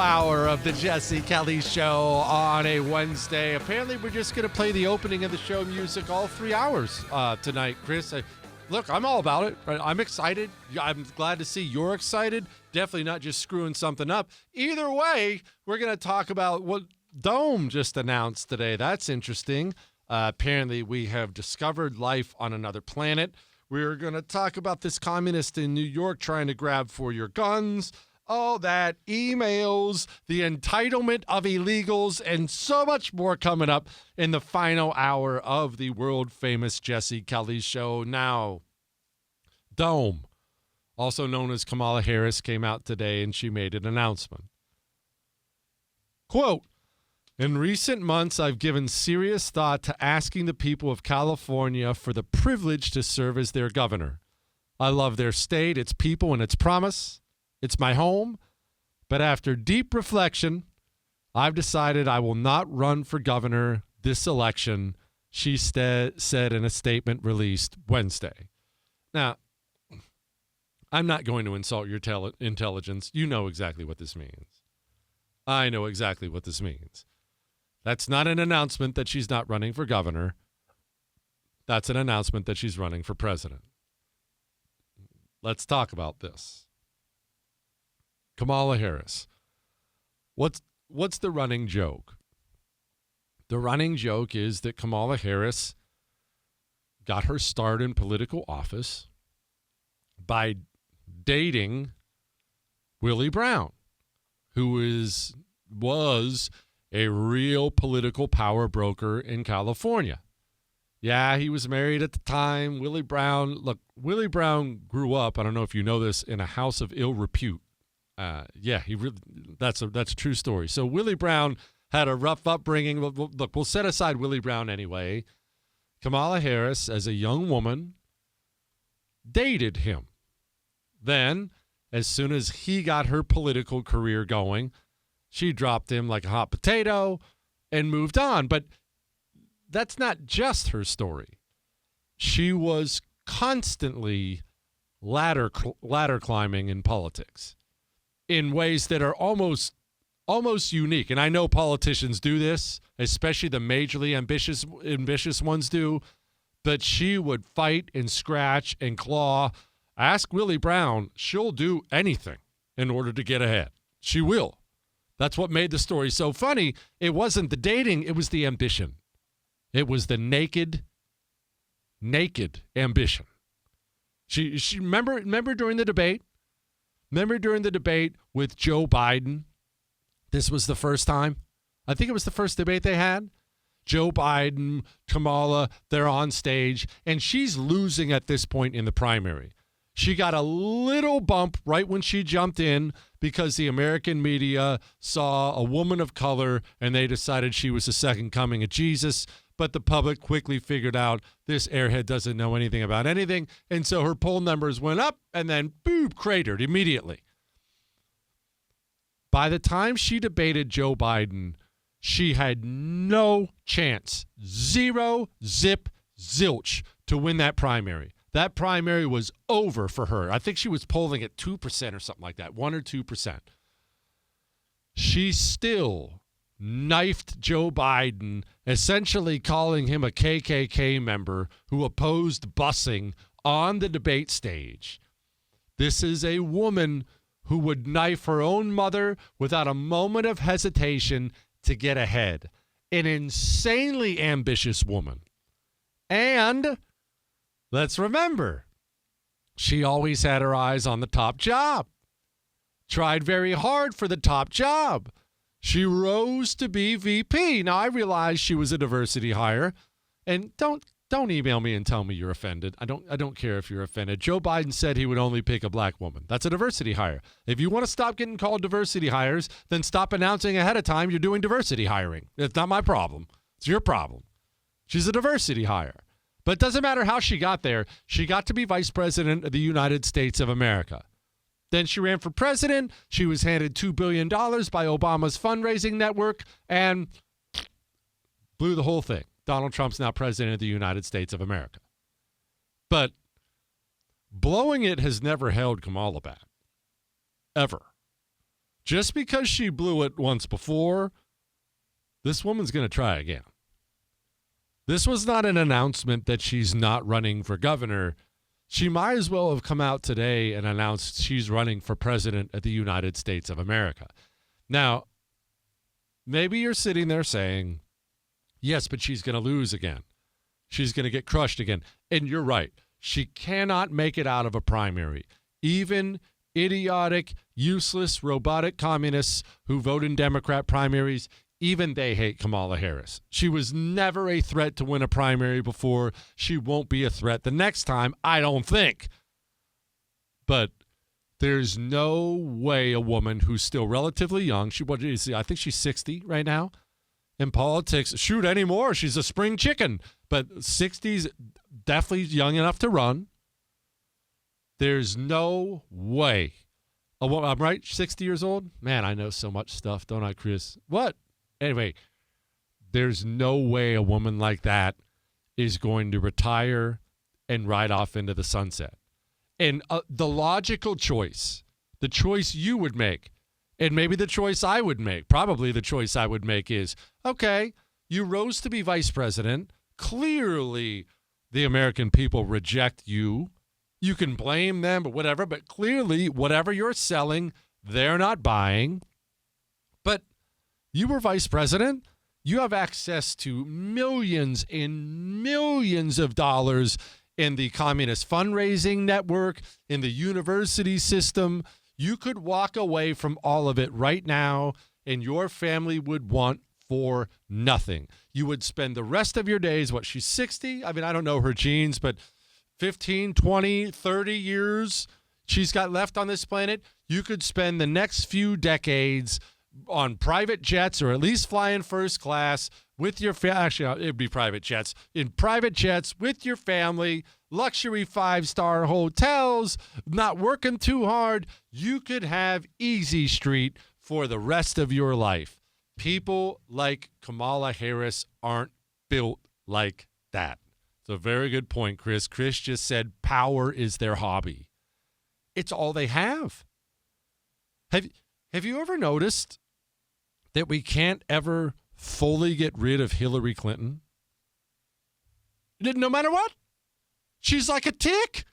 hour of the Jesse Kelly Show on a Wednesday. Apparently, we're just going to play the opening of the show music all 3 hours tonight, Chris. Look, I'm all about it. I'm excited. I'm glad to see you're excited. Definitely not just screwing something up. Either way, we're going to talk about what Dome just announced today. That's interesting. Apparently, we have discovered life on another planet. We're going to talk about this communist in New York trying to grab for your guns. All that, emails, the entitlement of illegals, and so much more coming up in the final hour of the world-famous Jesse Kelly Show. Now, Dome, also known as Kamala Harris, came out today and she made an announcement. Quote, "In recent months, I've given serious thought to asking the people of California for the privilege to serve as their governor. I love their state, its people, and its promise. It's my home, but after deep reflection, I've decided I will not run for governor this election," she said in a statement released Wednesday. Now, I'm not going to insult your intelligence. You know exactly what this means. I know exactly what this means. That's not an announcement that she's not running for governor. That's an announcement that she's running for president. Let's talk about this. Kamala Harris. What's the running joke? The running joke is that Kamala Harris got her start in political office by dating Willie Brown, who was a real political power broker in California. Yeah, he was married at the time. Willie Brown grew up, I don't know if you know this, in a house of ill repute. That's a true story. So Willie Brown had a rough upbringing. Look, we'll set aside Willie Brown anyway. Kamala Harris, as a young woman, dated him. Then, as soon as he got her political career going, she dropped him like a hot potato and moved on. But that's not just her story. She was constantly ladder climbing in politics in ways that are almost unique. And I know politicians do this, especially the majorly ambitious ones do, but she would fight and scratch and claw. Ask Willie Brown, she'll do anything in order to get ahead. She will. That's what made the story so funny. It wasn't the dating, it was the ambition. It was the naked ambition. She remember during the debate? Remember during the debate with Joe Biden? This was the first time. I think it was the first debate they had. Joe Biden, Kamala, they're on stage, and she's losing at this point in the primary. She got a little bump right when she jumped in because the American media saw a woman of color and they decided she was the second coming of Jesus. But the public quickly figured out this airhead doesn't know anything about anything. And so her poll numbers went up and then, boom, cratered immediately. By the time she debated Joe Biden, she had no chance, zero, zip, zilch, to win that primary. That primary was over for her. I think she was polling at 2% or something like that, 1 or 2%. She still knifed Joe Biden, essentially calling him a KKK member who opposed busing on the debate stage. This is a woman who would knife her own mother without a moment of hesitation to get ahead. An insanely ambitious woman. And let's remember, she always had her eyes on the top job. Tried very hard for the top job. She rose to be VP. Now, I realize she was a diversity hire, and don't email me and tell me you're offended. I don't care if you're offended. Joe Biden said he would only pick a black woman. That's a diversity hire. If you want to stop getting called diversity hires, then stop announcing ahead of time you're doing diversity hiring. It's not my problem. It's your problem. She's a diversity hire. But it doesn't matter how she got there. She got to be vice president of the United States of America. Then she ran for president. She was handed $2 billion by Obama's fundraising network and blew the whole thing. Donald Trump's now president of the United States of America. But blowing it has never held Kamala back. Ever. Just because she blew it once before, this woman's going to try again. This was not an announcement that she's not running for governor. She might as well have come out today and announced she's running for president of the United States of America. Now, maybe you're sitting there saying, yes, but she's going to lose again. She's going to get crushed again. And you're right. She cannot make it out of a primary. Even idiotic, useless, robotic communists who vote in Democrat primaries, even they hate Kamala Harris. She was never a threat to win a primary before. She won't be a threat the next time, I don't think. But there's no way a woman who's still relatively young, I think she's 60 right now, in politics, shoot anymore, she's a spring chicken. But 60's definitely young enough to run. There's no way. Oh, I'm right, 60 years old? Man, I know so much stuff, don't I, Chris? What? Anyway, there's no way a woman like that is going to retire and ride off into the sunset. And the logical choice, the choice you would make, and maybe the choice I would make, probably the choice I would make is, okay, you rose to be vice president. Clearly, the American people reject you. You can blame them or whatever, but clearly, whatever you're selling, they're not buying. But you were vice president. You have access to millions and millions of dollars in the communist fundraising network, in the university system. You could walk away from all of it right now, and your family would want for nothing. You would spend the rest of your days, she's 60? I mean, I don't know her genes, but 15, 20, 30 years she's got left on this planet. You could spend the next few decades on private jets, or at least flying first class with your actually it'd be private jets, in private jets with your family, luxury 5-star hotels, not working too hard. You could have easy street for the rest of your life. People like Kamala Harris aren't built like that. It's a very good point, Chris. Chris just said power is their hobby. It's all they have. Have you ever noticed that we can't ever fully get rid of Hillary Clinton? No matter what. She's like a tick.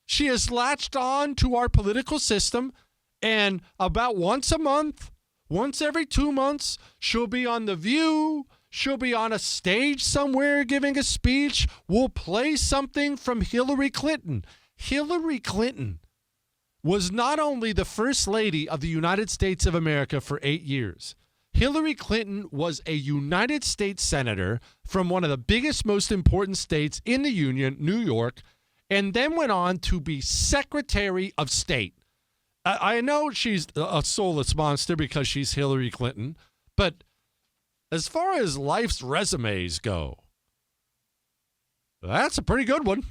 She has latched on to our political system, and about once a month, once every 2 months, she'll be on The View. She'll be on a stage somewhere giving a speech. We'll play something from Hillary Clinton. Hillary Clinton was not only the first lady of the United States of America for 8 years. Hillary Clinton was a United States senator from one of the biggest, most important states in the Union, New York, and then went on to be Secretary of State. I know she's a soulless monster because she's Hillary Clinton, but as far as life's resumes go, that's a pretty good one.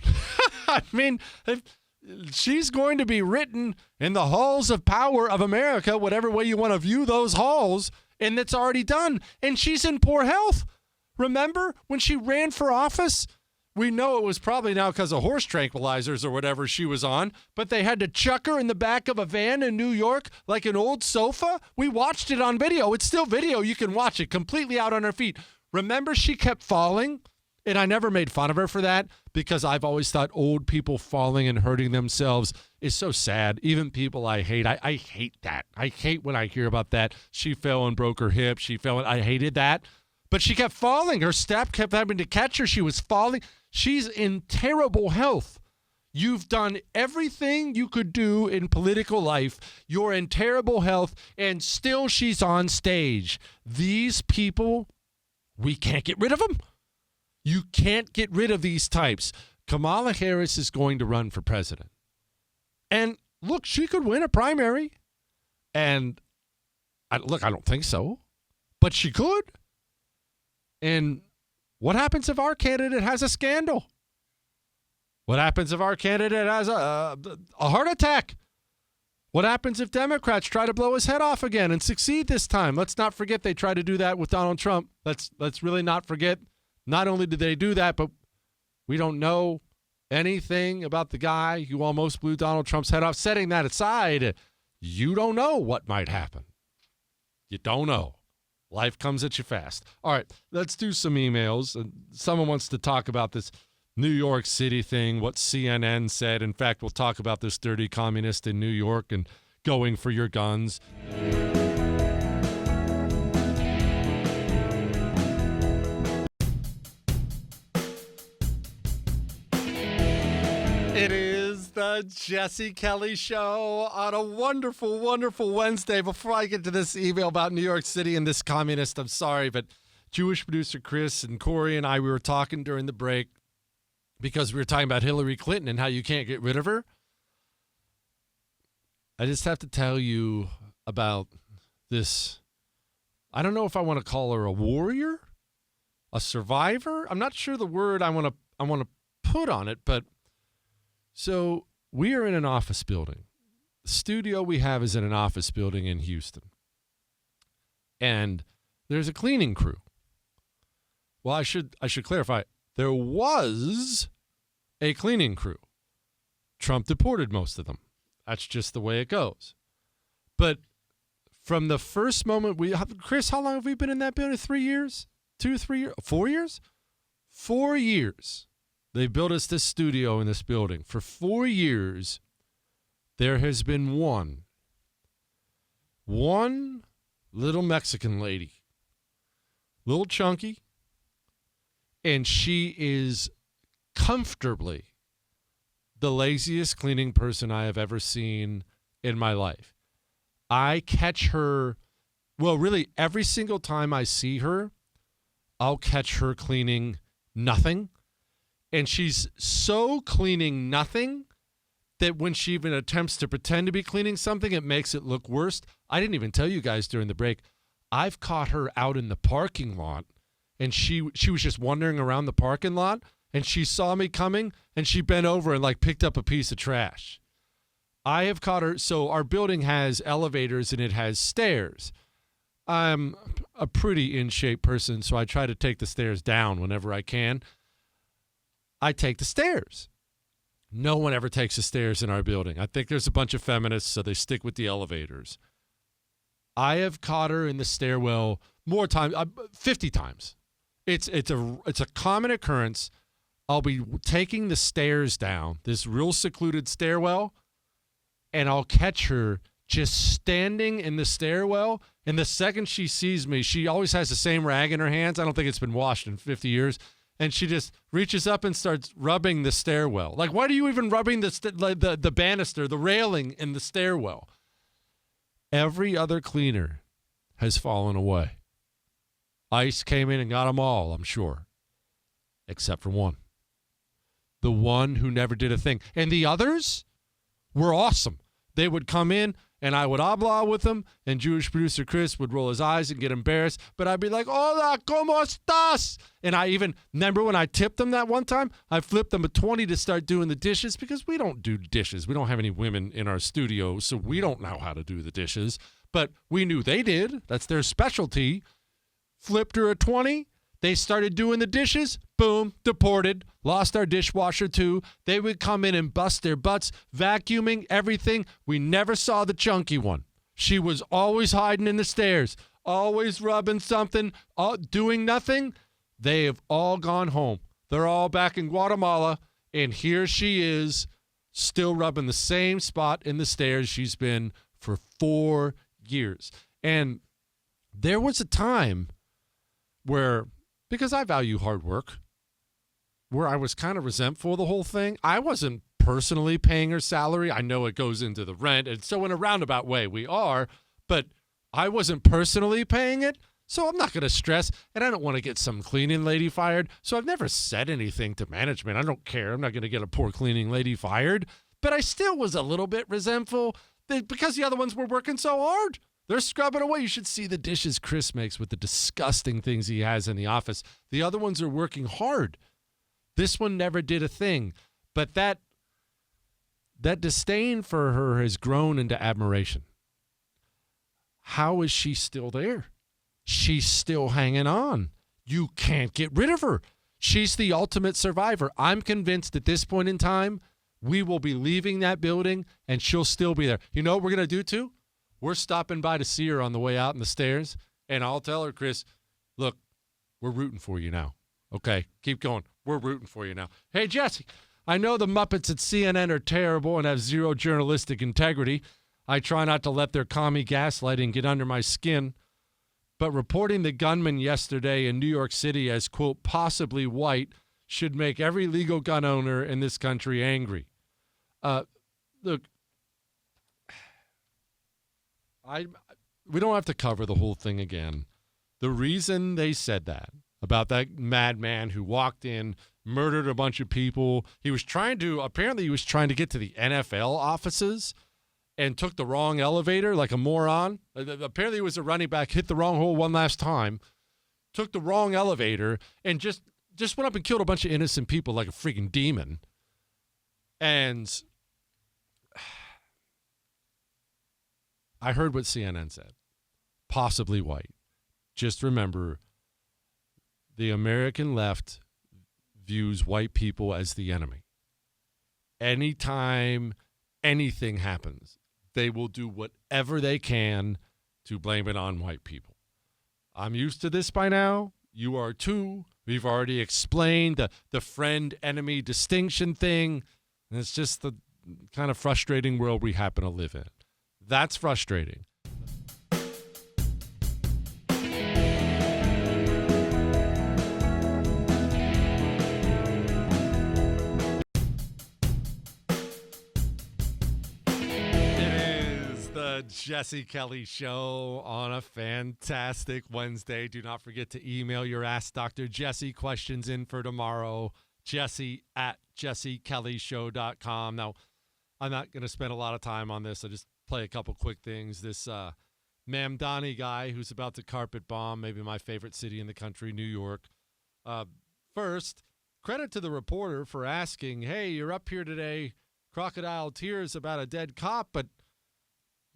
I mean, if she's going to be written in the halls of power of America, whatever way you want to view those halls, and it's already done. And she's in poor health. Remember when she ran for office? We know it was probably now because of horse tranquilizers or whatever she was on, but they had to chuck her in the back of a van in New York like an old sofa. We watched it on video. It's still video. You can watch it completely out on her feet. Remember, she kept falling, and I never made fun of her for that because I've always thought old people falling and hurting themselves is so sad. Even people I hate. I hate that. I hate when I hear about that. She fell and broke her hip. I hated that. But she kept falling. Her step kept having to catch her. She was falling. She's in terrible health. You've done everything you could do in political life. You're in terrible health, and still she's on stage. These people, we can't get rid of them. You can't get rid of these types. Kamala Harris is going to run for president. And look, she could win a primary. And I don't think so, but she could. And what happens if our candidate has a scandal? What happens if our candidate has a heart attack? What happens if Democrats try to blow his head off again and succeed this time? Let's not forget they tried to do that with Donald Trump. Let's really not forget. Not only did they do that, but we don't know anything about the guy who almost blew Donald Trump's head off. Setting that aside, You don't know what might happen. You don't know. Life comes at you fast. All right, let's do some emails. Someone wants to talk about this New York City thing, what CNN said. In fact, we'll talk about this dirty communist in New York and going for your guns. It is the Jesse Kelly Show on a wonderful, wonderful Wednesday. Before I get to this email about New York City and this communist, I'm sorry, but Jewish producer Chris and Corey and I, we were talking during the break because we were talking about Hillary Clinton and how you can't get rid of her. I just have to tell you about this. I don't know if I want to call her a warrior, a survivor. I'm not sure the word I want to put on it, but so we are in an office building. The studio we have is in an office building in Houston. And there's a cleaning crew. Well, I should clarify. There was a cleaning crew. Trump deported most of them. That's just the way it goes. But from the first moment Chris, how long have we been in that building? 3 years? 2, 3 years? 4 years? 4 years. They built us this studio in this building. For 4 years, there has been one little Mexican lady, little chunky, and she is comfortably the laziest cleaning person I have ever seen in my life. I catch her, well, really every single time I see her, I'll catch her cleaning nothing. And she's so cleaning nothing that when she even attempts to pretend to be cleaning something, it makes it look worse. I didn't even tell you guys during the break. I've caught her out in the parking lot, and she was just wandering around the parking lot, and she saw me coming, and she bent over and like picked up a piece of trash. I have caught her. So our building has elevators and it has stairs. I'm a pretty in-shape person, so I try to take the stairs down whenever I can. I take the stairs. No one ever takes the stairs in our building. I think there's a bunch of feminists, so they stick with the elevators. I have caught her in the stairwell more times, 50 times. It's a common occurrence. I'll be taking the stairs down, this real secluded stairwell, and I'll catch her just standing in the stairwell. And the second she sees me, she always has the same rag in her hands. I don't think it's been washed in 50 years. And she just reaches up and starts rubbing the stairwell. Like, why are you even rubbing the banister, the railing in the stairwell? Every other cleaner has fallen away. ICE came in and got them all, I'm sure, except for one. The one who never did a thing. And the others were awesome. They would come in, and I would habla with them, and Jewish producer Chris would roll his eyes and get embarrassed. But I'd be like, hola, ¿cómo estás? And I even, remember when I tipped them that one time? I flipped them a 20 to start doing the dishes because we don't do dishes. We don't have any women in our studio, so we don't know how to do the dishes. But we knew they did. That's their specialty. Flipped her a 20. They started doing the dishes. Boom, deported. Lost our dishwasher too. They would come in and bust their butts, vacuuming, everything. We never saw the chunky one. She was always hiding in the stairs, always rubbing something, doing nothing. They have all gone home. They're all back in Guatemala, and here she is, still rubbing the same spot in the stairs she's been for 4 years. And there was a time where, because I value hard work, where I was kind of resentful of the whole thing. I wasn't personally paying her salary. I know it goes into the rent, and so in a roundabout way we are, but I wasn't personally paying it, so I'm not going to stress, and I don't want to get some cleaning lady fired, so I've never said anything to management. I don't care. I'm not going to get a poor cleaning lady fired, but I still was a little bit resentful because the other ones were working so hard. They're scrubbing away. You should see the dishes Chris makes with the disgusting things he has in the office. The other ones are working hard. This one never did a thing. But that disdain for her has grown into admiration. How is she still there? She's still hanging on. You can't get rid of her. She's the ultimate survivor. I'm convinced at this point in time, We will be leaving that building, and she'll still be there. You know what we're going to do, too? We're stopping by to see her on the way out in the stairs, and I'll tell her, Chris, look, we're rooting for you now. Okay, keep going. We're rooting for you now. Hey, Jesse, I know the Muppets at CNN are terrible and have zero journalistic integrity. I try not to let their commie gaslighting get under my skin. But reporting the gunman yesterday in New York City as, quote, possibly white should make every legal gun owner in this country angry. Look, we don't have to cover the whole thing again. The reason they said that about that madman who walked in, murdered a bunch of people, he was trying to get to the NFL offices and took the wrong elevator like a moron. Apparently he was a running back, hit the wrong hole one last time, took the wrong elevator, and just went up and killed a bunch of innocent people like a freaking demon. And I heard what CNN said. Possibly white. Just remember, the American left views white people as the enemy. Anytime anything happens, they will do whatever they can to blame it on white people. I'm used to this by now. You are too. We've already explained the friend-enemy distinction thing. And it's just the kind of frustrating world we happen to live in. That's frustrating. Jesse Kelly Show on a fantastic Wednesday. Do not forget to email your Ask Dr. Jesse questions in for tomorrow. Jesse@jessekellyshow.com. Now, I'm not going to spend a lot of time on this. I'll just play a couple quick things. This Mamdani guy who's about to carpet bomb maybe my favorite city in the country, New York. First, credit to the reporter for asking, hey, you're up here today, crocodile tears about a dead cop, but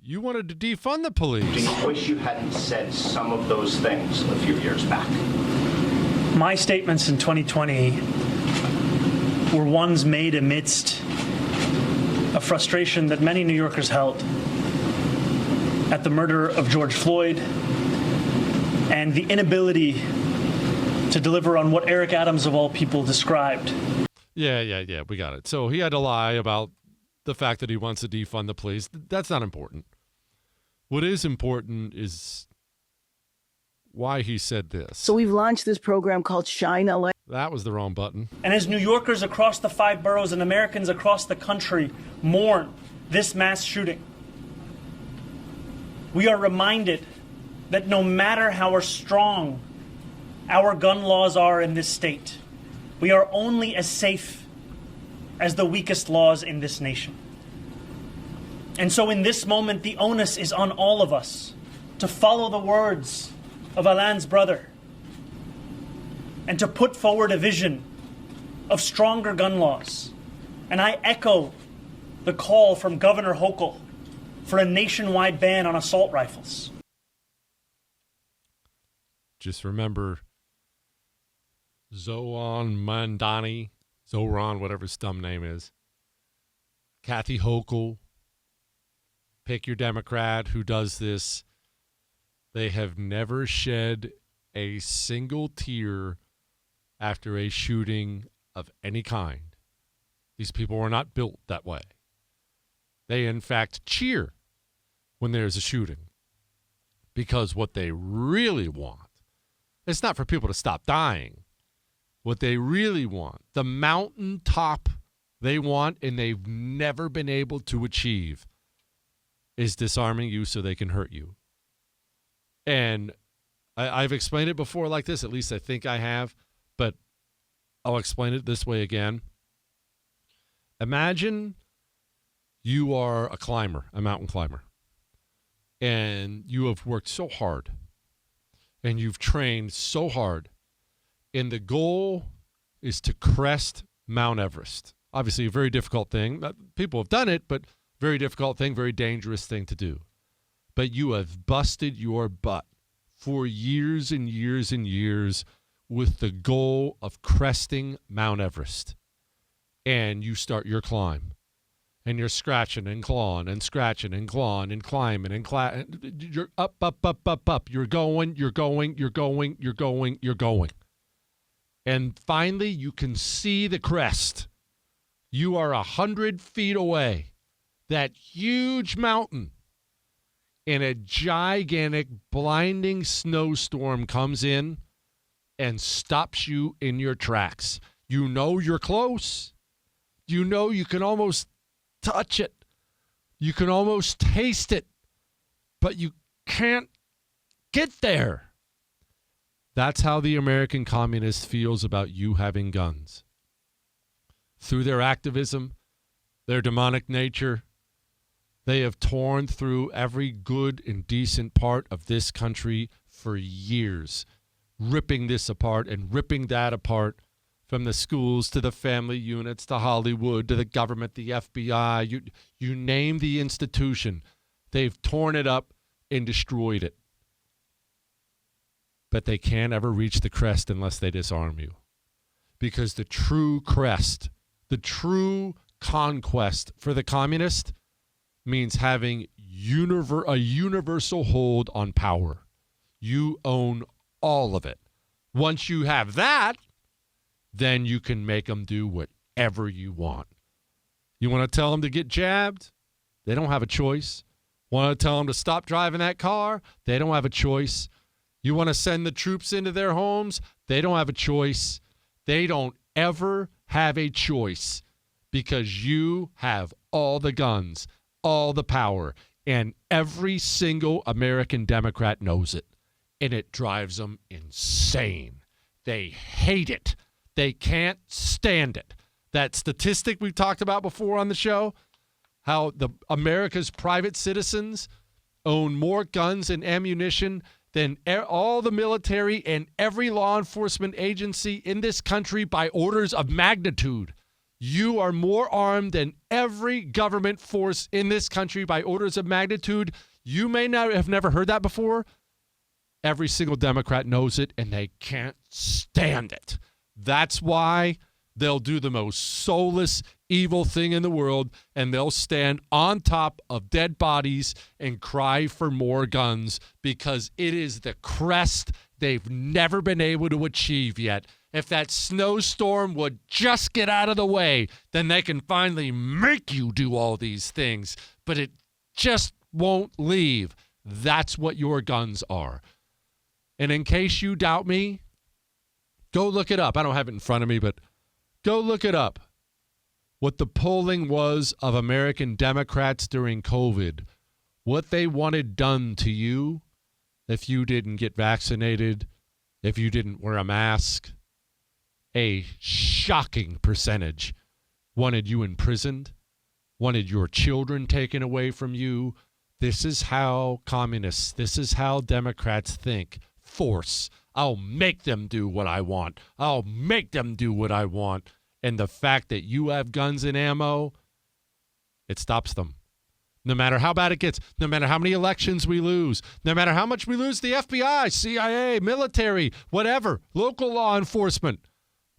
you wanted to defund the police. Do you wish you hadn't said some of those things a few years back? My statements in 2020 were ones made amidst a frustration that many New Yorkers held at the murder of George Floyd and the inability to deliver on what Eric Adams, of all people, described. Yeah, we got it. So he had to lie about the fact that he wants to defund the police. That's not important. What is important is why he said this. So we've launched this program called Shine LA. That was the wrong button. And as New Yorkers across the 5 boroughs and Americans across the country mourn this mass shooting, we are reminded that no matter how strong our gun laws are in this state, we are only as safe as the weakest laws in this nation. And so in this moment, the onus is on all of us to follow the words of Alain's brother and to put forward a vision of stronger gun laws. And I echo the call from Governor Hochul for a nationwide ban on assault rifles. Just remember Mamdani, Zoran, whatever his dumb name is, Kathy Hochul, pick your Democrat who does this. They have never shed a single tear after a shooting of any kind. These people are not built that way. They, in fact, cheer when there's a shooting because what they really want, it's not for people to stop dying. What they really want, the mountaintop they want and they've never been able to achieve, is disarming you so they can hurt you. And I've explained it before like this, at least I think I have, but I'll explain it this way again. Imagine you are a climber, a mountain climber, and you have worked so hard and you've trained so hard, and the goal is to crest Mount Everest. Obviously a very difficult thing. People have done it, but very difficult thing, very dangerous thing to do. But you have busted your butt for years and years and years with the goal of cresting Mount Everest. And you start your climb. and you're scratching and clawing and scratching and clawing and climbing and you're up, up, up, up, up. You're going. And finally, you can see the crest. You are 100 feet away. That huge mountain. And a gigantic, blinding snowstorm comes in and stops you in your tracks. You know you're close. You know you can almost touch it. You can almost taste it. But you can't get there. That's how the American communist feels about you having guns. Through their activism, their demonic nature, they have torn through every good and decent part of this country for years, ripping this apart and ripping that apart, from the schools to the family units to Hollywood to the government, the FBI, you name the institution. They've torn it up and destroyed it. But they can't ever reach the crest unless they disarm you. Because the true crest, the true conquest for the communist means having a universal hold on power. You own all of it. Once you have that, then you can make them do whatever you want. You want to tell them to get jabbed? They don't have a choice. Want to tell them to stop driving that car? They don't have a choice. You want to send the troops into their homes? They don't have a choice. They don't ever have a choice because you have all the guns, all the power, and every single American Democrat knows it, and it drives them insane. They hate it. They can't stand it. That statistic we've talked about before on the show, how America's private citizens own more guns and ammunition than all the military and every law enforcement agency in this country by orders of magnitude. You are more armed than every government force in this country by orders of magnitude. You may not have never heard that before. Every single Democrat knows it, and they can't stand it. That's why they'll do the most soulless, evil thing in the world, and they'll stand on top of dead bodies and cry for more guns because it is the crest they've never been able to achieve yet. If that snowstorm would just get out of the way, then they can finally make you do all these things. But it just won't leave. That's what your guns are. And in case you doubt me, go look it up. I don't have it in front of me, but go look it up. What the polling was of American Democrats during COVID, what they wanted done to you if you didn't get vaccinated, if you didn't wear a mask. A shocking percentage wanted you imprisoned, wanted your children taken away from you. This is how communists, this is how Democrats think. Force. I'll make them do what I want. I'll make them do what I want. And the fact that you have guns and ammo, it stops them. No matter how bad it gets, no matter how many elections we lose, no matter how much we lose the FBI, CIA, military, whatever, local law enforcement,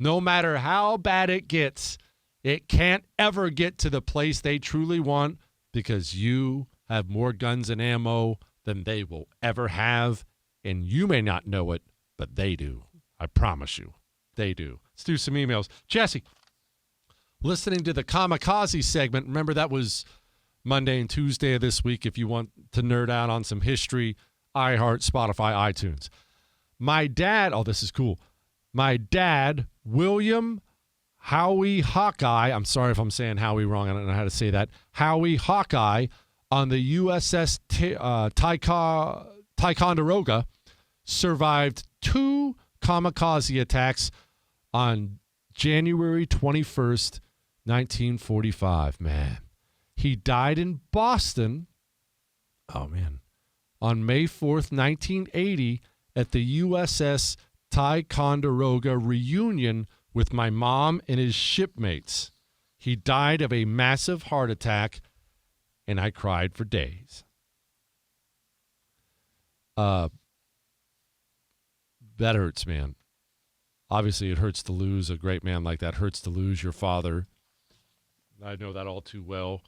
no matter how bad it gets, it can't ever get to the place they truly want because you have more guns and ammo than they will ever have. And you may not know it, but they do. I promise you, they do. Let's do some emails. Jesse, listening to the Kamikaze segment, remember that was Monday and Tuesday of this week if you want to nerd out on some history, iHeart, Spotify, iTunes. My dad, oh, this is cool. My dad, William Howie Hawkeye, I'm sorry if I'm saying Howie wrong, I don't know how to say that, Howie Hawkeye on the USS Ticonderoga survived 2 kamikaze attacks on January 21st, 1945. Man, he died in Boston, on May 4th, 1980 at the USS Ticonderoga reunion with my mom and his shipmates. He died of a massive heart attack, and I cried for days. That hurts, man. Obviously, it hurts to lose a great man like that. Hurts to lose your father. I know that all too well.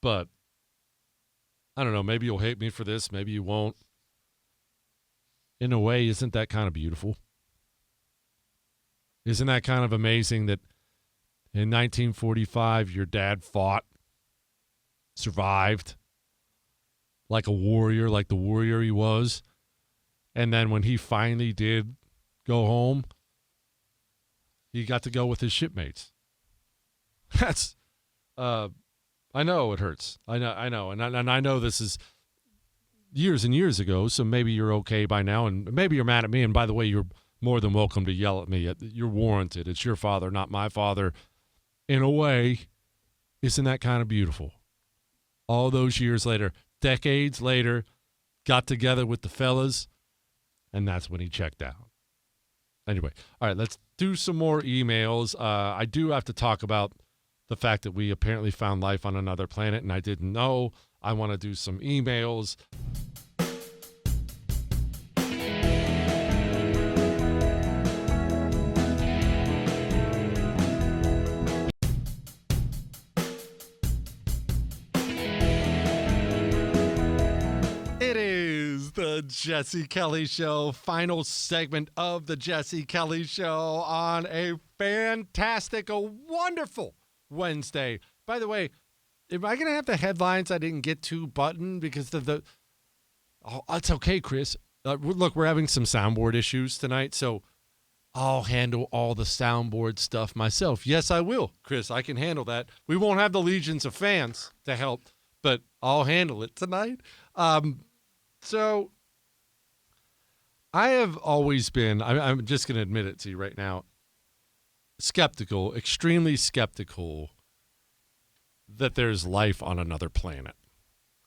But I don't know. Maybe you'll hate me for this. Maybe you won't. In a way, isn't that kind of beautiful? Isn't that kind of amazing that in 1945 your dad fought, survived like a warrior, like the warrior he was, and then when he finally did go home, he got to go with his shipmates. That's, I know it hurts. I know, and I know this is years and years ago, so maybe you're okay by now, and maybe you're mad at me, and by the way, you're more than welcome to yell at me. You're warranted. It's your father, not my father. In a way, isn't that kind of beautiful? All those years later, decades later, got together with the fellas, and that's when he checked out. Anyway, all right, let's do some more emails. I do have to talk about the fact that we apparently found life on another planet, and I didn't know. I want to do some emails. It is the Jesse Kelly Show, final segment of the Jesse Kelly Show on a fantastic, a wonderful Wednesday. By the way, am I going to have the headlines I didn't get to button because of the... Oh, it's okay, Chris. Look, we're having some soundboard issues tonight, so I'll handle all the soundboard stuff myself. Yes, I will, Chris. I can handle that. We won't have the legions of fans to help, but I'll handle it tonight. So I have always been, I'm just going to admit it to you right now, skeptical, extremely skeptical that there's life on another planet.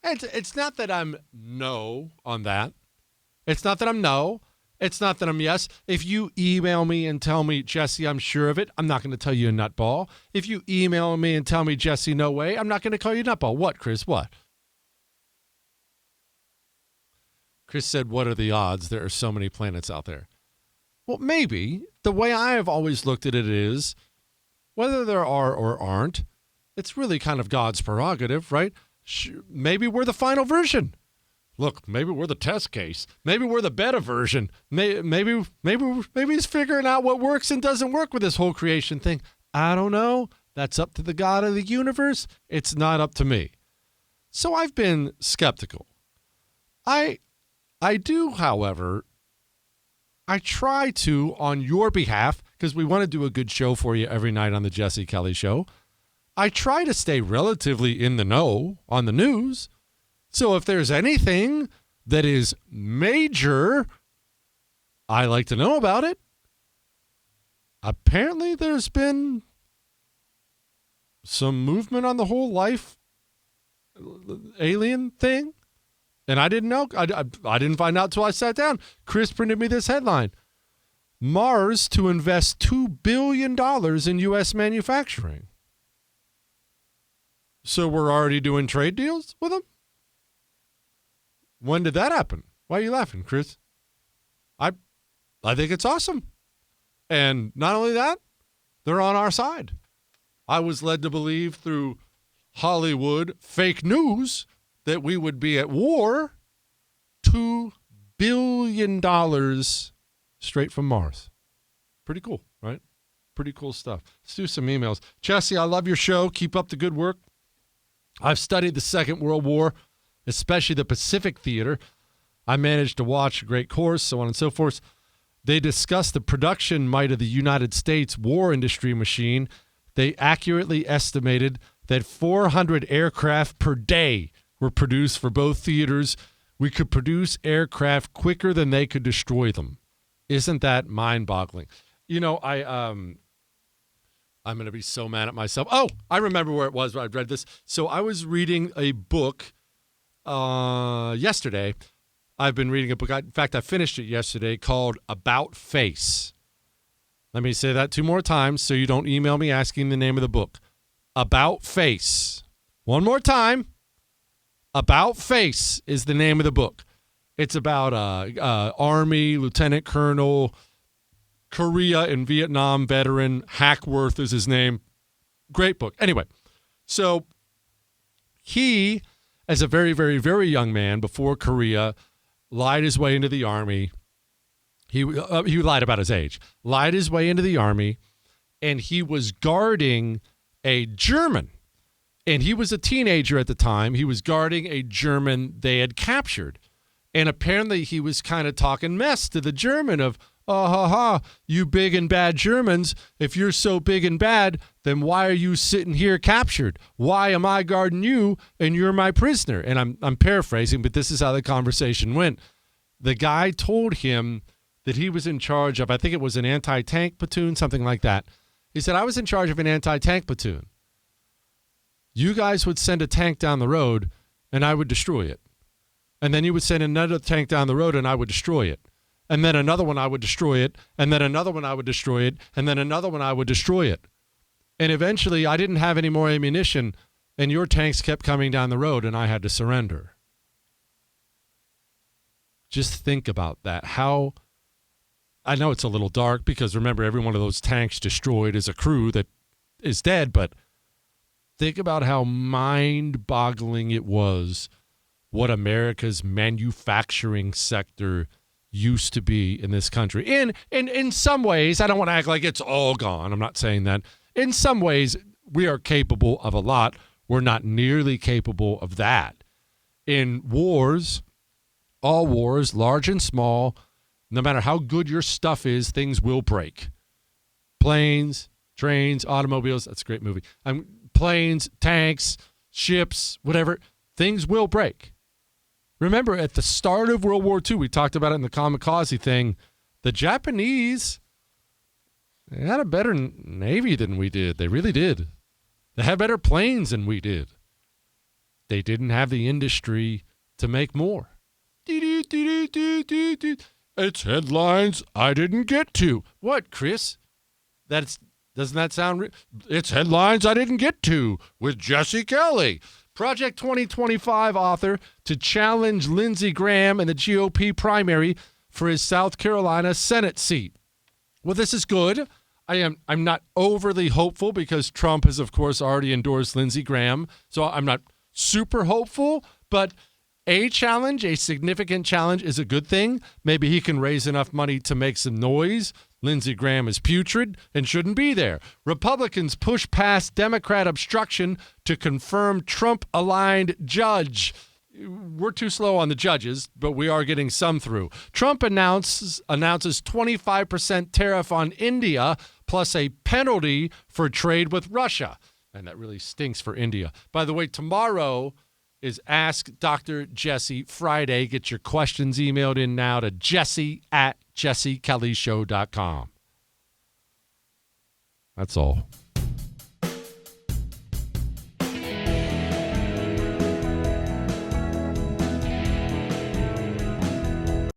It's not that I'm no on that. It's not that I'm no. It's not that I'm yes. If you email me and tell me, Jesse, I'm sure of it, I'm not going to tell you a nutball. If you email me and tell me, Jesse, no way, I'm not going to call you a nutball. What, Chris? What? Chris said, what are the odds there are so many planets out there? Well, maybe. The way I have always looked at it is, whether there are or aren't, it's really kind of God's prerogative, right? Maybe we're the final version. Look, maybe we're the test case. Maybe we're the beta version. Maybe he's figuring out what works and doesn't work with this whole creation thing. I don't know. That's up to the God of the universe. It's not up to me. So I've been skeptical. I do, however, I try to, on your behalf, because we want to do a good show for you every night on the Jesse Kelly Show, I try to stay relatively in the know on the news. So if there's anything that is major, I like to know about it. Apparently there's been some movement on the whole life alien thing. And I didn't know. I didn't find out until I sat down. Chris printed me this headline. Mars to invest $2 billion in U.S. manufacturing. So we're already doing trade deals with them? When did that happen? Why are you laughing, Chris? I think it's awesome. And not only that, they're on our side. I was led to believe through Hollywood fake news that we would be at war. $2 billion straight from Mars. Pretty cool, right? Pretty cool stuff. Let's do some emails. Jesse, I love your show. Keep up the good work. I've studied the Second World War, especially the Pacific Theater. I managed to watch a great course, so on and so forth. They discuss the production might of the United States war industry machine. They accurately estimated that 400 aircraft per day were produced for both theaters. We could produce aircraft quicker than they could destroy them. Isn't that mind-boggling? You know, I'm going to be so mad at myself. Oh, I remember where it was where I read this. So I was reading a book yesterday. I've been reading a book. In fact, I finished it yesterday called About Face. Let me say that 2 more times so you don't email me asking the name of the book. About Face. One more time. About Face is the name of the book. It's about Army Lieutenant Colonel, Korea and Vietnam veteran. Hackworth is his name. Great book. Anyway, so He, as a very, very, very young man before Korea, lied his way into the Army. He lied about his age, lied his way into the Army, and he was guarding a German. And he was a teenager at the time. He was guarding a German they had captured. And apparently he was kind of talking mess to the German of, oh, ha, ha, you big and bad Germans. If you're so big and bad, then why are you sitting here captured? Why am I guarding you and you're my prisoner? And I'm paraphrasing, but this is how the conversation went. The guy told him that he was in charge of, I think it was an anti-tank platoon, something like that. He said, I was in charge of an anti-tank platoon. You guys would send a tank down the road and I would destroy it. And then you would send another tank down the road and I would destroy it. And then another one I would destroy it. And then another one I would destroy it. And then another one I would destroy it. And eventually I didn't have any more ammunition and your tanks kept coming down the road and I had to surrender. Just think about that. How, I know it's a little dark because remember every one of those tanks destroyed is a crew that is dead, but think about how mind-boggling it was what America's manufacturing sector used to be in this country. In some ways, I don't want to act like it's all gone. I'm not saying that. In some ways, we are capable of a lot. We're not nearly capable of that. In wars, all wars, large and small, no matter how good your stuff is, things will break. Planes, trains, automobiles, that's a great movie. Planes, tanks, ships, whatever, things will break. Remember, at the start of World War II, we talked about it in the kamikaze thing, the Japanese, they had a better Navy than we did. They really did. They had better planes than we did. They didn't have the industry to make more. It's headlines I didn't get to. What, Chris? Doesn't that sound... It's headlines I didn't get to with Jesse Kelly. Project 2025 author to challenge Lindsey Graham in the GOP primary for his South Carolina Senate seat. Well, this is good. I'm not overly hopeful because Trump has, of course, already endorsed Lindsey Graham. So I'm not super hopeful, but a challenge, a significant challenge is a good thing. Maybe he can raise enough money to make some noise. Lindsey Graham is putrid and shouldn't be there. Republicans push past Democrat obstruction to confirm Trump-aligned judge. We're too slow on the judges, but we are getting some through. Trump announces 25% tariff on India plus a penalty for trade with Russia. And that really stinks for India. By the way, tomorrow is Ask Dr. Jesse Friday. Get your questions emailed in now to jesse@jessekellyshow.com. That's all.